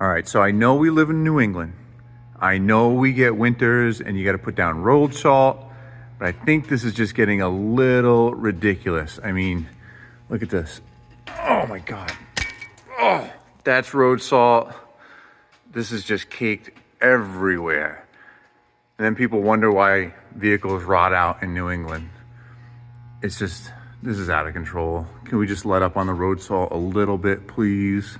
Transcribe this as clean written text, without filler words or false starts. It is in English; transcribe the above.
All right, so I know we live in New England. I know we get winters and you got to put down road salt, but I think this is just getting a little ridiculous. I mean, look at this. Oh my God. Oh, that's road salt. This is just caked everywhere. And then people wonder why vehicles rot out in New England. It's just, this is out of control. Can we just let up on the road salt a little bit, please?